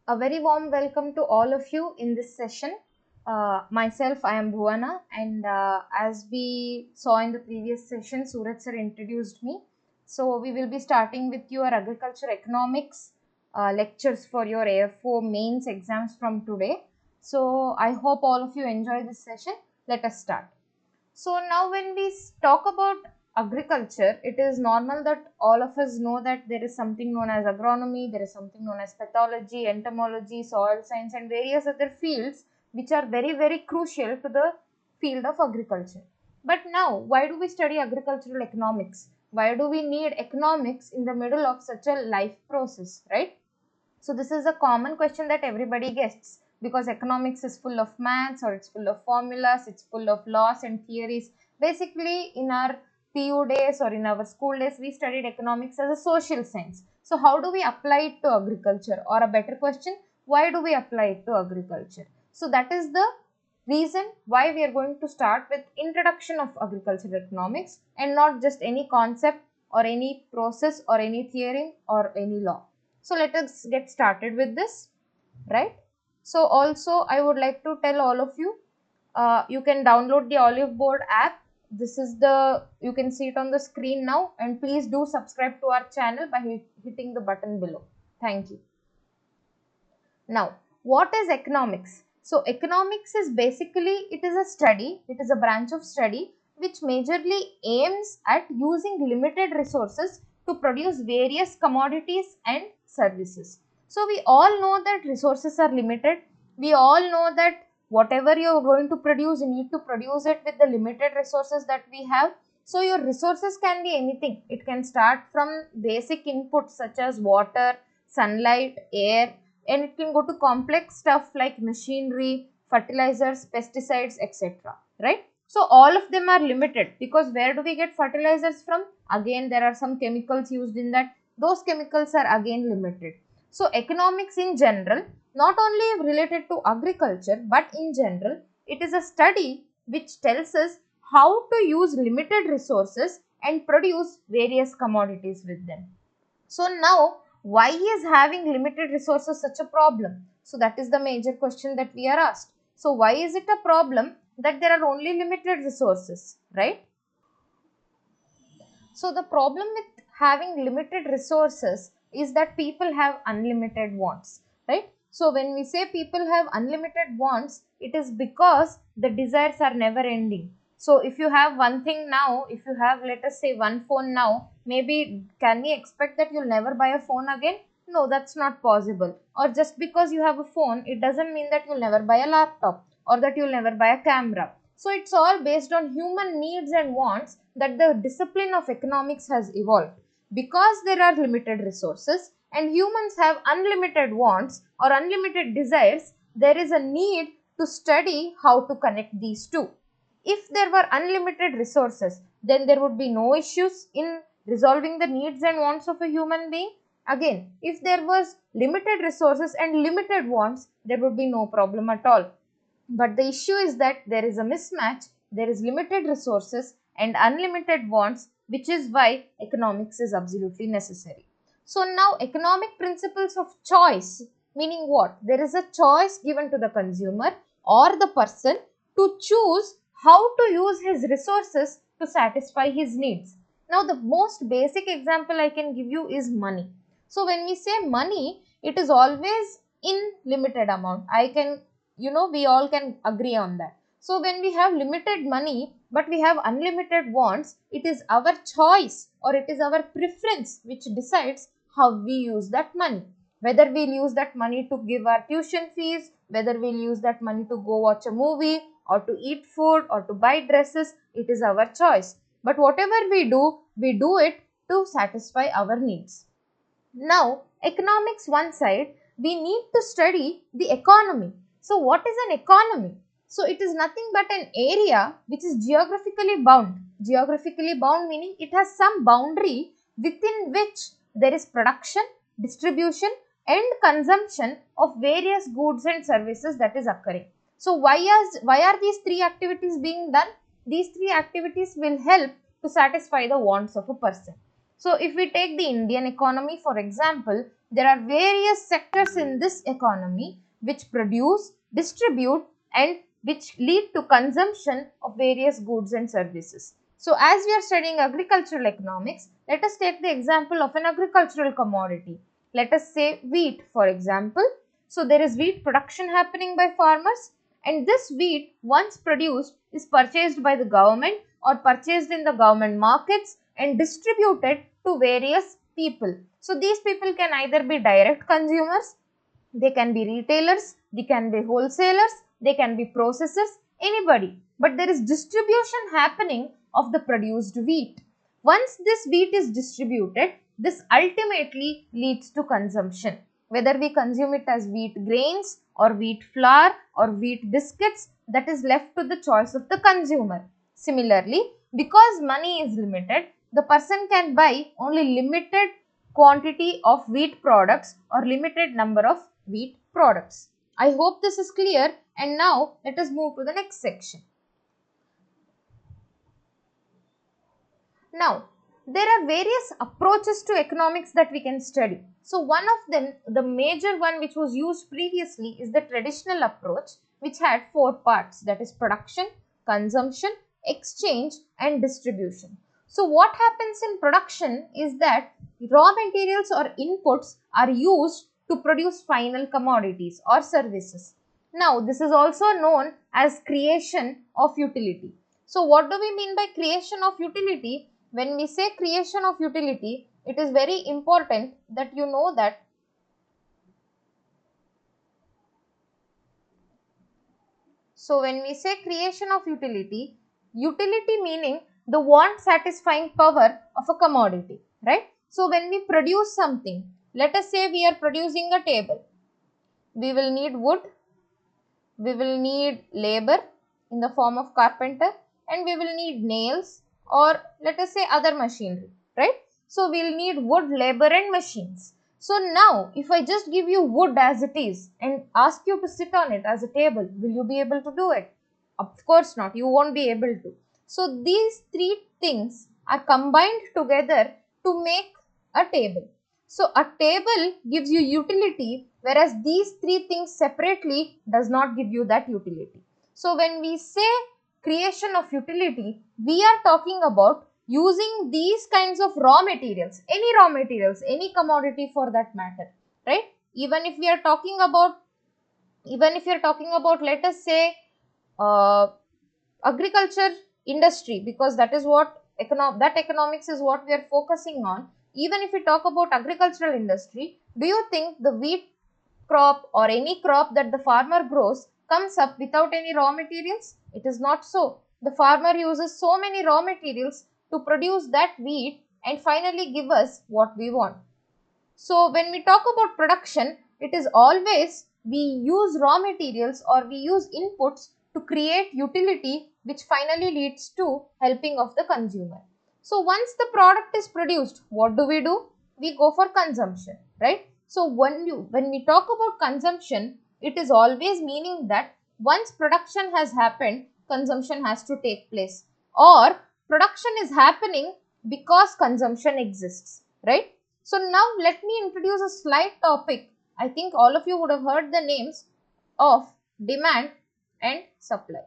A very warm welcome to all of you in this session. Myself, I am Bhuvana, and as we saw in the previous session, Suraj sir introduced me. So, we will be starting with your agriculture economics lectures for your AFO mains exams from today. So, I hope all of you enjoy this session. Let us start. So now when we talk about agriculture, it is normal that all of us know that there is something known as agronomy, there is something known as pathology, entomology, soil science and various other fields which are very crucial to the field of agriculture. But now, why do we study agricultural economics? Why do we need economics in the middle of such a life process, right? So this is a common question that everybody gets because economics is full of maths or it's full of formulas, it's full of laws and theories. Basically, in our PU days or in our school days, we studied economics as a social science. So how do we apply it to agriculture? Or a better question, why do we apply it to agriculture? So that is the reason why we are going to start with introduction of agricultural economics and not just any concept or any process or any theory or any law. So let us get started with this, right? So also I would like to tell all of you, you can download the Olive Board app. This is you can see it on the screen now, and please do subscribe to our channel by hitting the button below. Thank you. Now, what is economics? So economics is basically, it is a study, it is a branch of study which majorly aims at using limited resources to produce various commodities and services. So we all know that resources are limited. We all know that whatever you are going to produce, you need to produce it with the limited resources that we have. So your resources can be anything. It can start from basic inputs such as water, sunlight, air, and it can go to complex stuff like machinery, fertilizers, pesticides, etc. Right? So all of them are limited because where do we get fertilizers from? Again, there are some chemicals used in that. Those chemicals are again limited. So economics in general, not only related to agriculture, but in general, it is a study which tells us how to use limited resources and produce various commodities with them. So now, why is having limited resources such a problem? So that is the major question that we are asked. So why is it a problem that there are only limited resources, right? So the problem with having limited resources is that people have unlimited wants, right? So when we say people have unlimited wants, it is because the desires are never ending. So if you have one thing now, if you have, let us say, one phone now, maybe can we expect that you'll never buy a phone again? No, that's not possible. Or just because you have a phone, it doesn't mean that you'll never buy a laptop or that you'll never buy a camera. So it's all based on human needs and wants that the discipline of economics has evolved. Because there are limited resources and humans have unlimited wants or unlimited desires, there is a need to study how to connect these two. If there were unlimited resources, then there would be no issues in resolving the needs and wants of a human being. Again, if there was limited resources and limited wants, there would be no problem at all. But the issue is that there is a mismatch, there is limited resources and unlimited wants, which is why economics is absolutely necessary. So now economic principles of choice, meaning what? There is a choice given to the consumer or the person to choose how to use his resources to satisfy his needs. Now the most basic example I can give you is money. So when we say money, it is always in limited amount. We all can agree on that. So when we have limited money but we have unlimited wants, it is our choice or it is our preference which decides how we use that money. Whether we'll use that money to give our tuition fees, whether we'll use that money to go watch a movie or to eat food or to buy dresses, it is our choice. But whatever we do it to satisfy our needs. Now, economics one side, we need to study the economy. So, what is an economy? So, it is nothing but an area which is geographically bound. Geographically bound meaning it has some boundary within which there is production, distribution and consumption of various goods and services that is occurring. So, why are these three activities being done? These three activities will help to satisfy the wants of a person. So if we take the Indian economy for example, there are various sectors in this economy which produce, distribute and which lead to consumption of various goods and services. So as we are studying agricultural economics, let us take the example of an agricultural commodity. Let us say wheat for example. So there is wheat production happening by farmers, and this wheat once produced is purchased by the government or purchased in the government markets and distributed to various people. So these people can either be direct consumers, they can be retailers, they can be wholesalers, they can be processors, anybody. But there is distribution happening of the produced wheat. Once this wheat is distributed, this ultimately leads to consumption. Whether we consume it as wheat grains or wheat flour or wheat biscuits, that is left to the choice of the consumer. Similarly, because money is limited, the person can buy only limited quantity of wheat products or limited number of wheat products. I hope this is clear, and now let us move to the next section. Now, there are various approaches to economics that we can study. So, one of them, the major one which was used previously, is the traditional approach, which had 4 parts, that is production, consumption, exchange and distribution. So, what happens in production is that raw materials or inputs are used to produce final commodities or services. Now, this is also known as creation of utility. So, what do we mean by creation of utility? When we say creation of utility, it is very important that you know that when we say creation of utility, utility meaning the want satisfying power of a commodity, right? So when we produce something, let us say we are producing a table, we will need wood, we will need labor in the form of carpenter, and we will need nails or let us say other machinery, right? So we will need wood, labor and machines. So now if I just give you wood as it is and ask you to sit on it as a table, will you be able to do it? Of course not, you won't be able to. So these 3 things are combined together to make a table. So a table gives you utility, whereas these 3 things separately does not give you that utility. So when we say creation of utility, we are talking about using these kinds of raw materials, any commodity for that matter, right? Even if you are talking about, let us say agriculture industry, because that is what economics is what we are focusing on. Even if we talk about agricultural industry, do you think the wheat crop or any crop that the farmer grows comes up without any raw materials? It is not so. The farmer uses so many raw materials to produce that wheat and finally give us what we want. So when we talk about production, it is always we use raw materials or we use inputs to create utility, which finally leads to helping of the consumer. So once the product is produced, what do? We go for consumption, right? So when we talk about consumption, it is always meaning that once production has happened, consumption has to take place, or production is happening because consumption exists, right? So now let me introduce a slight topic. I think all of you would have heard the names of demand and supply,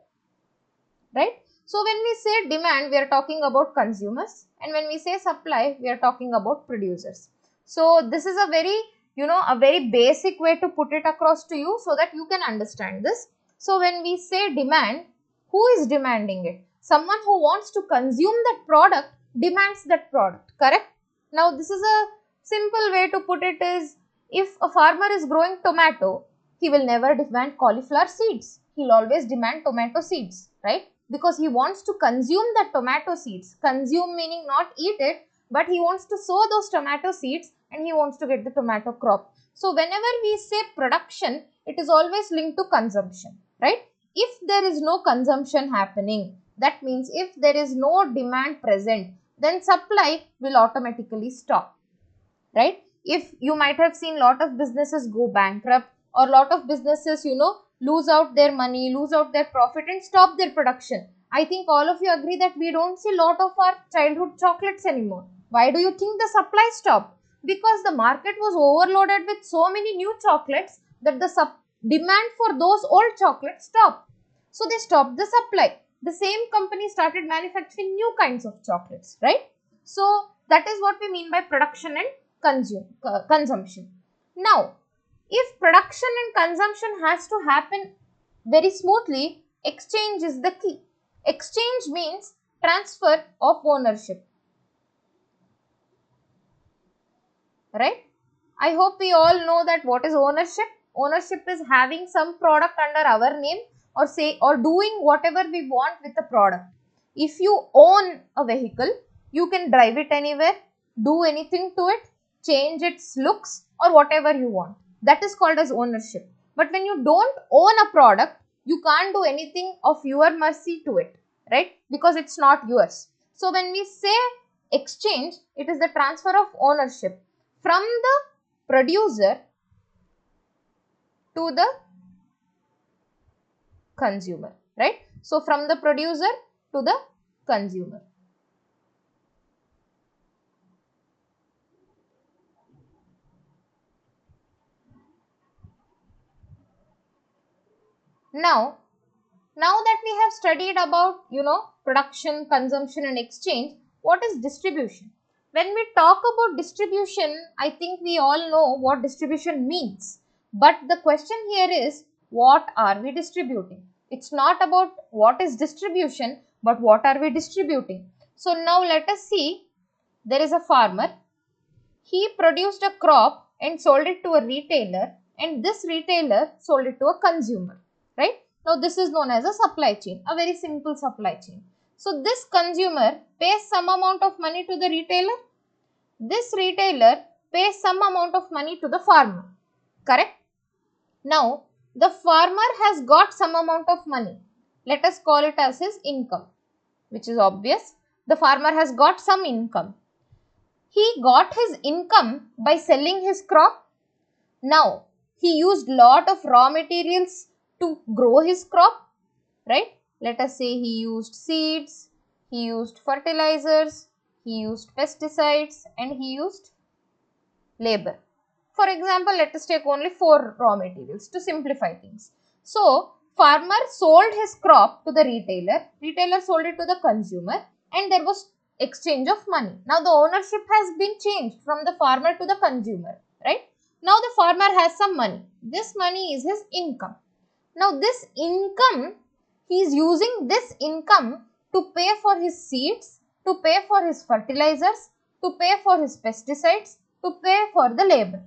right? So when we say demand, we are talking about consumers, and when we say supply, we are talking about producers. So this is a very, a very basic way to put it across to you so that you can understand this. So when we say demand, who is demanding it? Someone who wants to consume that product demands that product, correct? Now this is a simple way to put it is, if a farmer is growing tomato, he will never demand cauliflower seeds. He will always demand tomato seeds, right? Because he wants to consume the tomato seeds. Consume meaning not eat it, but he wants to sow those tomato seeds and he wants to get the tomato crop. So whenever we say production, it is always linked to consumption, right? If there is no consumption happening, that means if there is no demand present, then supply will automatically stop, right? If you might have seen lot of businesses go bankrupt, or lot of businesses, lose out their money, lose out their profit and stop their production. I think all of you agree that we don't see lot of our childhood chocolates anymore. Why do you think the supply stopped? Because the market was overloaded with so many new chocolates that the demand for those old chocolates stopped. So they stopped the supply. The same company started manufacturing new kinds of chocolates, right? So that is what we mean by production and consumption. Now, if production and consumption has to happen very smoothly, exchange is the key. Exchange means transfer of ownership. Right? I hope we all know that what is ownership. Ownership is having some product under our name or doing whatever we want with the product. If you own a vehicle, you can drive it anywhere, do anything to it, change its looks or whatever you want. That is called as ownership. But when you don't own a product, you can't do anything of your mercy to it, right? Because it's not yours. So when we say exchange, it is the transfer of ownership from the producer to the consumer, right? So from the producer to the consumer. Now that we have studied about, production, consumption and exchange, what is distribution? When we talk about distribution, I think we all know what distribution means. But the question here is, what are we distributing? It's not about what is distribution, but what are we distributing? So now let us see, there is a farmer. He produced a crop and sold it to a retailer, and this retailer sold it to a consumer, right? Now this is known as a supply chain, a very simple supply chain. So this consumer pays some amount of money to the retailer. This retailer pays some amount of money to the farmer, correct? Now the farmer has got some amount of money. Let us call it as his income, which is obvious. The farmer has got some income. He got his income by selling his crop. Now, he used lot of raw materials to grow his crop, right? Let us say he used seeds, he used fertilizers, he used pesticides and he used labor. For example, let us take only 4 raw materials to simplify things. So, farmer sold his crop to the retailer sold it to the consumer, and there was exchange of money. Now, the ownership has been changed from the farmer to the consumer, right? Now, the farmer has some money. This money is his income. Now, this income, he is using this income to pay for his seeds, to pay for his fertilizers, to pay for his pesticides, to pay for the labor,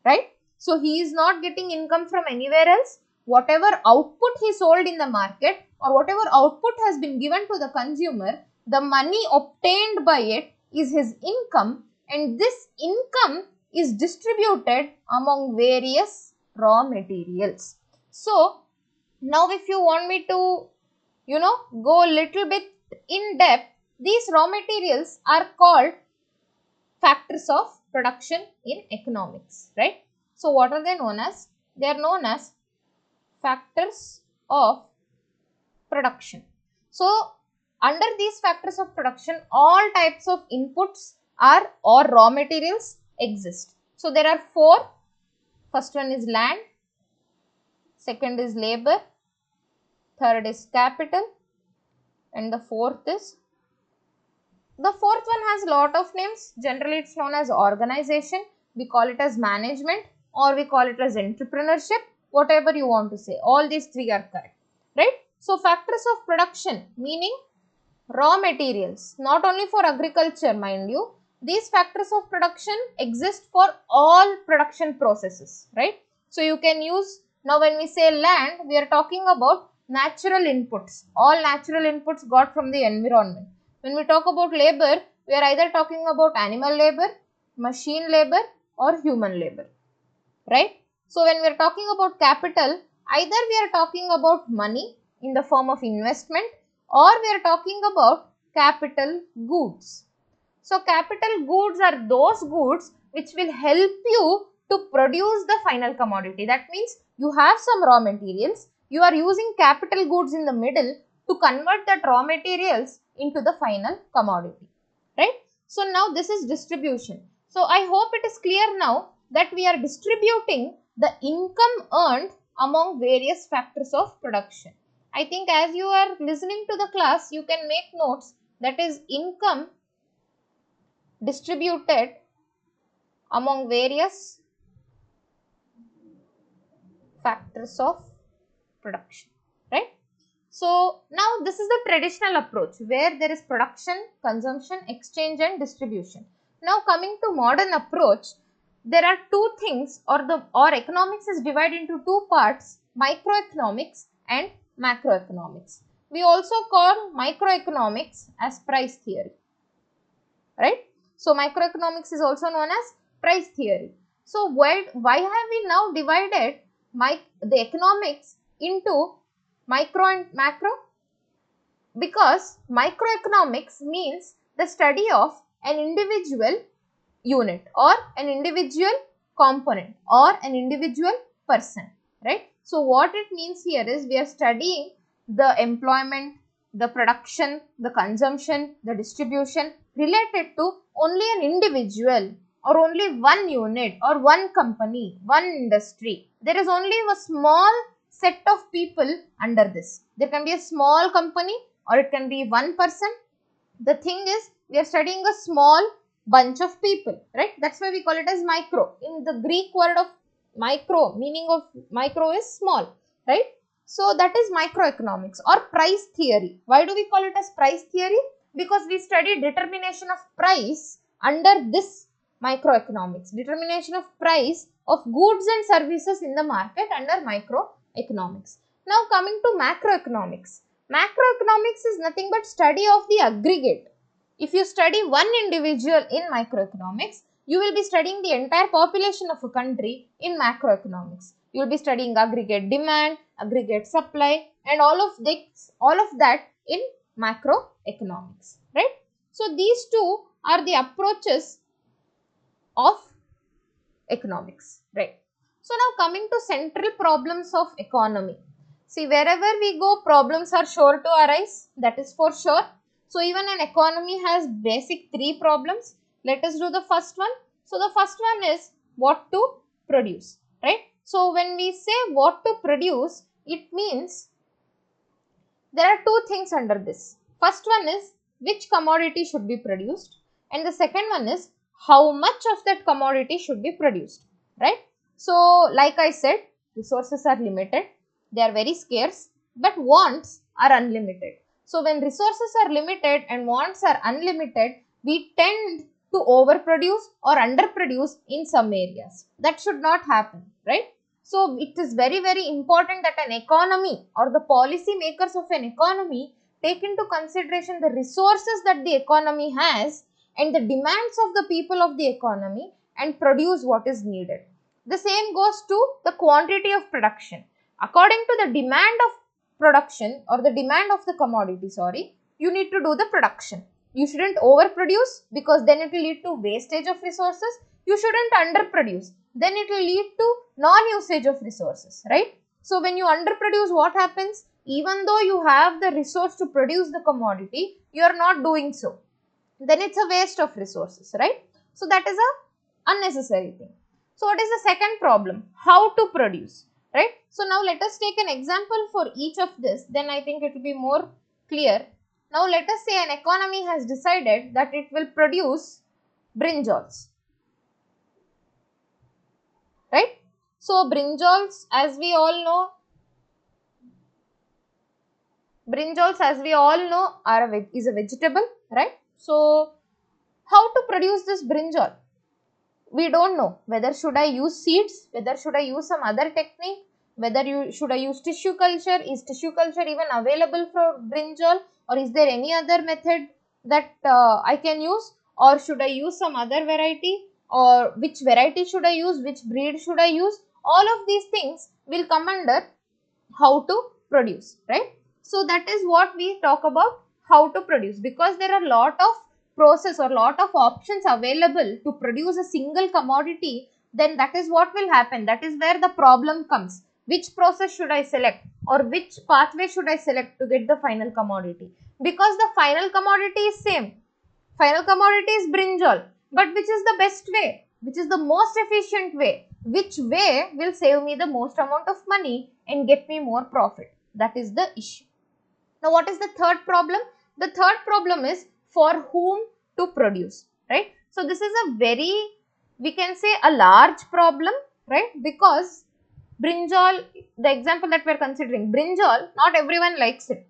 right? So, he is not getting income from anywhere else. Whatever output he sold in the market or whatever output has been given to the consumer, the money obtained by it is his income, and this income is distributed among various raw materials. So, now if you want me to, go a little bit in depth, these raw materials are called factors of production in economics, right? So, what are they known as? They are known as factors of production. So, under these factors of production, all types of inputs are or raw materials exist. So, there are 4. First one is land, second is labor, third is capital, and the fourth one has lot of names. Generally, it's known as organization. We call it as management, or we call it as entrepreneurship, whatever you want to say. All these 3 are correct, right? So, factors of production meaning raw materials, not only for agriculture, mind you. These factors of production exist for all production processes, right? So, you can use, now when we say land, we are talking about natural inputs. All natural inputs got from the environment. When we talk about labor, we are either talking about animal labor, machine labor or human labor, right? So, when we are talking about capital, either we are talking about money in the form of investment or we are talking about capital goods. So, capital goods are those goods which will help you to produce the final commodity. That means you have some raw materials, you are using capital goods in the middle to convert that raw materials into the final commodity, right? So now this is distribution. So I hope it is clear now that we are distributing the income earned among various factors of production. I think as you are listening to the class, you can make notes, that is income distributed among various factors of production, right? So now this is the traditional approach where there is production, consumption, exchange and distribution. Now coming to modern approach, there are two things, or economics is divided into two parts, microeconomics and macroeconomics. We also call microeconomics as price theory, right? So macroeconomics is also known as price theory. So why have we now divided the economics into micro and macro? Because microeconomics means the study of an individual unit or an individual component or an individual person, right? So what it means here is we are studying the employment, the production, the consumption, the distribution related to only an individual or only one unit or one company, one industry. There is only a small set of people under this. There can be a small company or it can be one person. The thing is, we are studying a small bunch of people, right? That's why we call it as micro. In the Greek word of micro, meaning of micro is small, right? So that is microeconomics or price theory. Why do we call it as price theory? Because we study determination of price under this microeconomics. Determination of price of goods and services in the market under microeconomics. Now coming to macroeconomics. Macroeconomics is nothing but study of the aggregate. If you study one individual in microeconomics, you will be studying the entire population of a country in macroeconomics. You will be studying aggregate demand, aggregate supply and all of that in macroeconomics, right? So these two are the approaches of economics, right? So now coming to central problems of economy. See, wherever we go, problems are sure to arise, that is for sure. So even an economy has basic three problems. Let us do the first one. So the first one is what to produce, right? So when we say what to produce, it means there are two things under this. First one is which commodity should be produced, and the second one is how much of that commodity should be produced, right? So like I said, resources are limited, they are very scarce, but wants are unlimited. So when resources are limited and wants are unlimited, we tend to overproduce or underproduce in some areas. That should not happen, right? So it is very, very important that an economy or the policy makers of an economy take into consideration the resources that the economy has and the demands of the people of the economy and produce what is needed. The same goes to the quantity of production. According to the demand of production or the demand of the commodity, you need to do the production. You shouldn't overproduce because then it will lead to wastage of resources. You shouldn't underproduce, then it will lead to non-usage of resources, right? So when you underproduce, what happens? Even though you have the resource to produce the commodity, you are not doing so. Then it's a waste of resources, right? So that is a unnecessary thing. So what is the second problem? How to produce, right? So now let us take an example for each of this, then I think it will be more clear. Now let us say an economy has decided that it will produce brinjals, right? So brinjals, as we all know, is a vegetable, right? So how to produce this brinjal? We don't know whether should I use seeds, whether should I use some other technique, should I use tissue culture, is tissue culture even available for brinjal, or is there any other method that I can use, or should I use some other variety, or which variety should I use, which breed should I use? All of these things will come under how to produce, right? So that is what we talk about, how to produce, because there are lot of process or lot of options available to produce a single commodity. Then that is what will happen, that is where the problem comes. Which process should I select, or which pathway should I select to get the final commodity? Because the final commodity is same, Final commodity is brinjal. But which is the best way? Which is the most efficient way? Which way will save me the most amount of money and get me more profit? That is the issue. Now, what is the third problem? The third problem is for whom to produce, right? So, this is a very, we can say a large problem, right? Because brinjal, the example that we are considering, brinjal, not everyone likes it,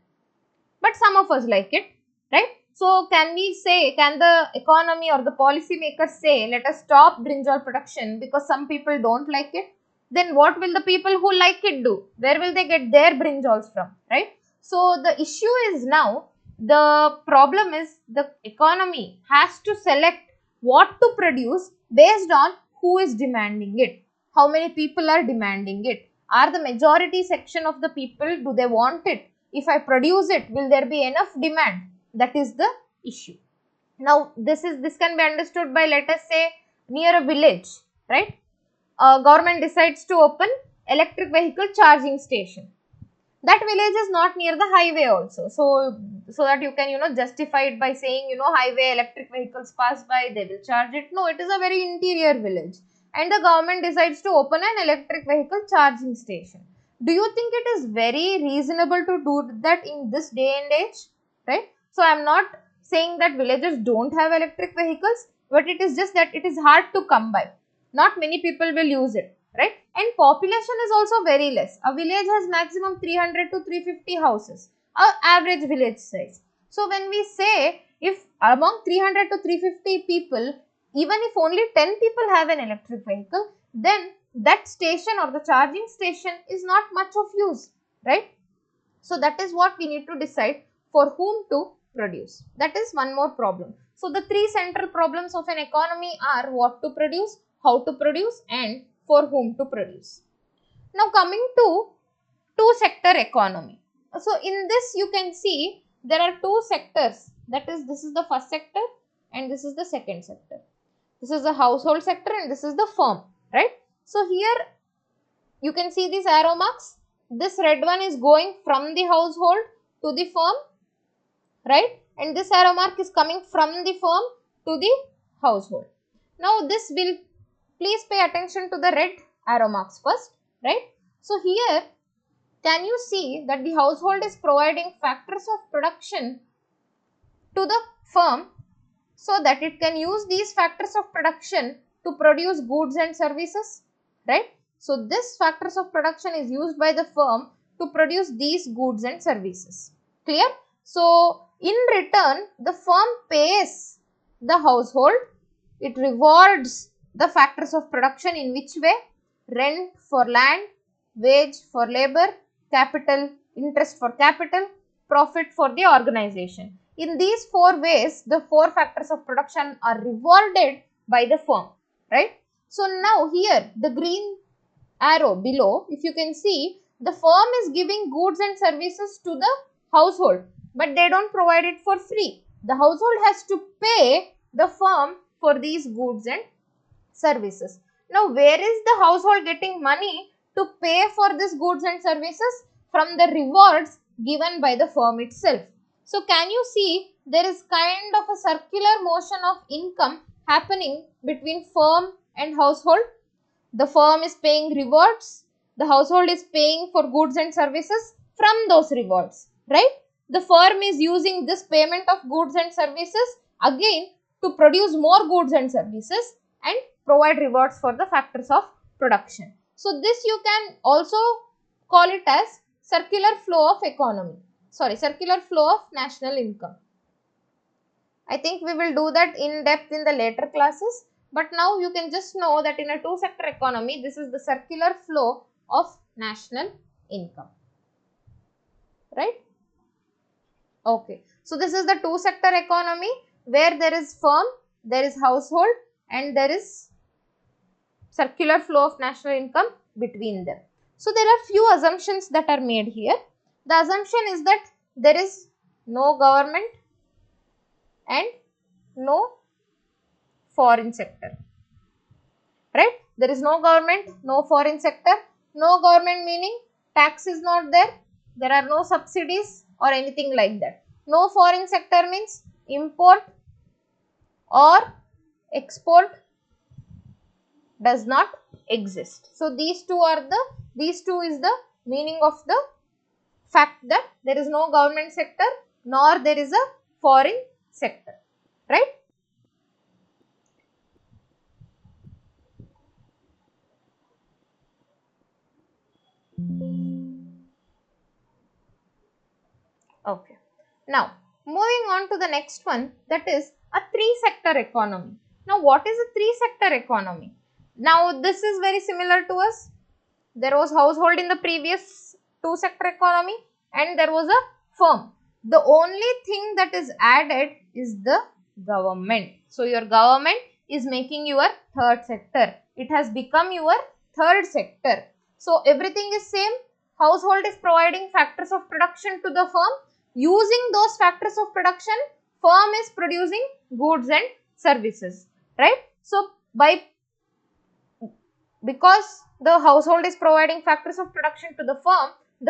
but some of us like it, right? So, can we say, can the economy or the policy makers say, let us stop brinjal production because some people don't like it? Then what will the people who like it do? Where will they get their brinjals from, right? So, the issue is now, the problem is the economy has to select what to produce based on who is demanding it. How many people are demanding it? Are the majority section of the people, do they want it? If I produce it, will there be enough demand? That is the issue. Now, this can be understood by, let us say, near a village, right? Government decides to open electric vehicle charging station. That village is not near the highway also. So that you can, justify it by saying, highway electric vehicles pass by, they will charge it. No, it is a very interior village. And the government decides to open an electric vehicle charging station. Do you think it is very reasonable to do that in this day and age, right? So, I am not saying that villagers don't have electric vehicles, but it is just that it is hard to come by. Not many people will use it, right? And population is also very less. A village has maximum 300 to 350 houses, average village size. So, when we say if among 300 to 350 people, even if only 10 people have an electric vehicle, then that station or the charging station is not much of use, right? So, that is what we need to decide for whom to produce. That is one more problem. So, the three central problems of an economy are what to produce, how to produce, and for whom to produce. Now, coming to two-sector economy. So, in this you can see there are two sectors, that is, this is the first sector and this is the second sector. This is the household sector and this is the firm, right? So, here you can see these arrow marks. This red one is going from the household to the firm, right? And this arrow mark is coming from the firm to the household. Now, this will, please pay attention to the red arrow marks first, right? So, here can you see that the household is providing factors of production to the firm so that it can use these factors of production to produce goods and services, right? So, this factors of production is used by the firm to produce these goods and services. Clear? So, in return, the firm pays the household, it rewards the factors of production in which way? Rent for land, wage for labor, capital, interest for capital, profit for the organization. In these four ways, the four factors of production are rewarded by the firm, right? So, now here the green arrow below, if you can see, the firm is giving goods and services to the household, but they don't provide it for free. The household has to pay the firm for these goods and services. Now, where is the household getting money to pay for these goods and services? From the rewards given by the firm itself. So, can you see there is kind of a circular motion of income happening between firm and household? The firm is paying rewards, the household is paying for goods and services from those rewards, right? The firm is using this payment of goods and services again to produce more goods and services and provide rewards for the factors of production. So, this you can also call it as circular flow of economy, circular flow of national income. I think we will do that in depth in the later classes, but now you can just know that in a two-sector economy, this is the circular flow of national income, right? Okay, so this is the two-sector economy where there is firm, there is household, and there is circular flow of national income between them. So, there are few assumptions that are made here. The assumption is that there is no government and no foreign sector, right? There is no government, no foreign sector. No government meaning tax is not there, there are no subsidies or anything like that. No foreign sector means import or export does not exist. So these two is the meaning of the fact that there is no government sector nor there is a foreign sector, right? Okay. Now, moving on to the next one, that is a three-sector economy. Now, what is a three-sector economy? Now, this is very similar to us. There was household in the previous two-sector economy and there was a firm. The only thing that is added is the government. So, your government is making your third sector. It has become your third sector. So, everything is same. Household is providing factors of production to the firm. Using those factors of production, firm is producing goods and services, right? So, because the household is providing factors of production to the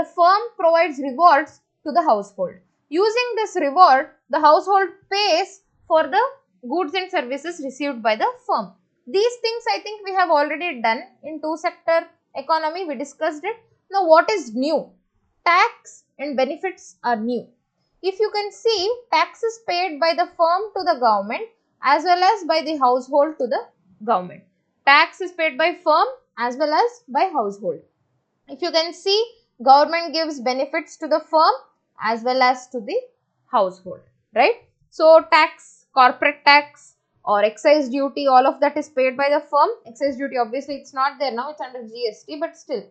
firm provides rewards to the household. Using this reward, the household pays for the goods and services received by the firm. These things I think we have already done in two-sector economy. We discussed it. Now, what is new? Tax and benefits are new. If you can see, tax is paid by the firm to the government as well as by the household to the government. Tax is paid by firm as well as by household. If you can see, government gives benefits to the firm as well as to the household, right? So, tax, corporate tax or excise duty, all of that is paid by the firm. Excise duty, obviously it's not there now, it's under GST, but still.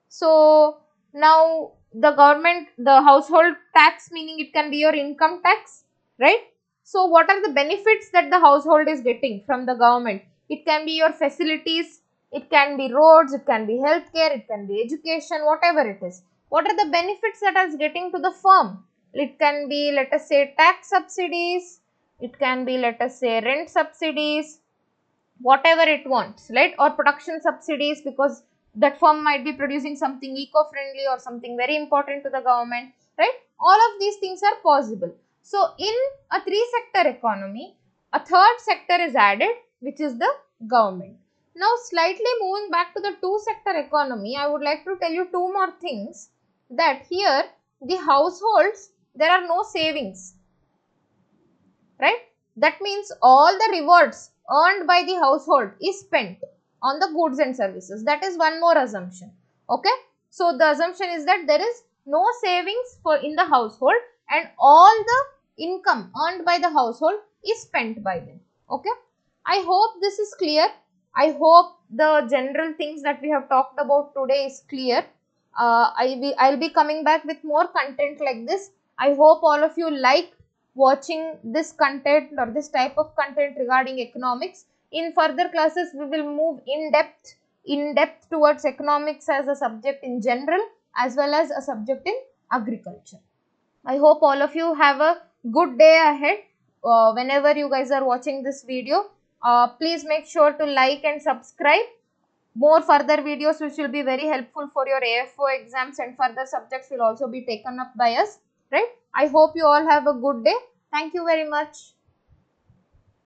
So, now the government, the household tax, meaning it can be your income tax, right? So, what are the benefits that the household is getting from the government? It can be your facilities, it can be roads, it can be healthcare, it can be education, whatever it is. What are the benefits that is getting to the firm? It can be, let us say, tax subsidies, it can be, let us say, rent subsidies, whatever it wants, right? Or production subsidies, because that firm might be producing something eco-friendly or something very important to the government, right? All of these things are possible. So, in a three-sector economy, a third sector is added, which is the government. Now, slightly moving back to the two-sector economy, I would like to tell you two more things, that here the households, there are no savings, right? That means all the rewards earned by the household is spent on the goods and services. That is one more assumption. Okay. So, the assumption is that there is no savings for in the household and all the income earned by the household is spent by them. Okay. I hope this is clear. I hope the general things that we have talked about today is clear. I'll be coming back with more content like this. I hope all of you like watching this content or this type of content regarding economics. In further classes, we will move in depth towards economics as a subject in general as well as a subject in agriculture. I hope all of you have a good day ahead. Whenever you guys are watching this video, please make sure to like and subscribe. More further videos which will be very helpful for your AFO exams and further subjects will also be taken up by us, right? I hope you all have a good day. Thank you very much.